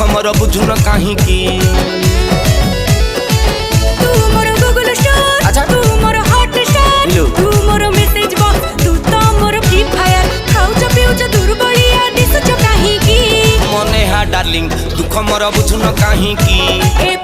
दुख मोर बुझुन कहीं की तू मोर गूगल स्टार अच्छा। तू मोर हॉट स्टार लो। तू मोर मैसेज बॉक्स तू तो मोर फ्री फायर खाउच पिउच दुर्बलिया दिसुच काहे की मने हा डार्लिंग दुख मोर बुझुन कहीं की ए